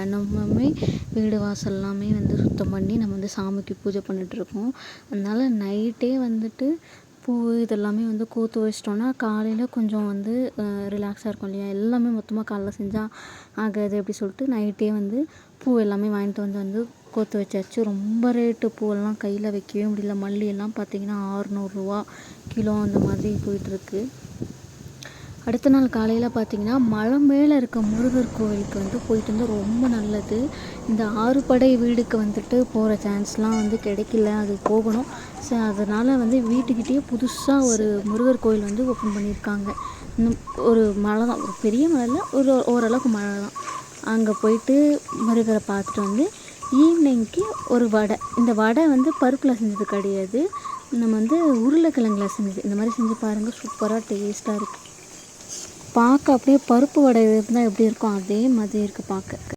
தினமுமே வீடு வாசல் எல்லாமே வந்து சுத்தம் பண்ணி நம்ம வந்து சாமிக்கு பூஜை பண்ணிகிட்ருக்கோம். அதனால் நைட்டே வந்துட்டு பூ இதெல்லாமே வந்து கோர்த்து வச்சிட்டோன்னா காலையில் கொஞ்சம் வந்து ரிலாக்ஸாக இருக்கும் இல்லையா. எல்லாமே மொத்தமாக காலைல செஞ்சால் ஆகாது அப்படி சொல்லிட்டு நைட்டே வந்து பூ எல்லாமே வாங்கிட்டு வந்து கோர்த்து வச்சாச்சு. ரொம்ப ரேட்டு பூவெல்லாம் கையில் வைக்கவே முடியல. மல்லி எல்லாம் பார்த்திங்கன்னா 600 கிலோ அந்த மாதிரி போயிட்டுருக்கு. அடுத்த நாள் காலையில் பார்த்திங்கன்னா மலை மேலே இருக்க முருகர் கோவிலுக்கு வந்து போயிட்டு வந்து ரொம்ப நல்லது. இந்த 6 படை வீடுக்கு வந்துட்டு போகிற சான்ஸ்லாம் வந்து கிடைக்கல, அது போகணும். ஸோ அதனால் வந்து வீட்டுக்கிட்டேயே புதுசாக ஒரு முருகர் கோவில் வந்து ஓப்பன் பண்ணியிருக்காங்க. இன்னும் ஒரு மலை தான், ஒரு பெரிய மலை இல்லை, ஓரளவுக்கு மலை தான். அங்கே போயிட்டு முருகரை பார்த்துட்டு வந்து ஈவினிங்க்கு ஒரு வடை. இந்த வடை வந்து பருப்பில் செஞ்சது கிடையாது, நம்ம வந்து உருளைக்கிழங்குல செஞ்சது. இந்த மாதிரி செஞ்சு பாருங்கள், சூப்பராக டேஸ்ட்டாக இருக்குது. பார்க்க அப்படியே பருப்பு வடை இருந்தால் எப்படி இருக்கும் அதே மாதிரி இருக்குது பார்க்க.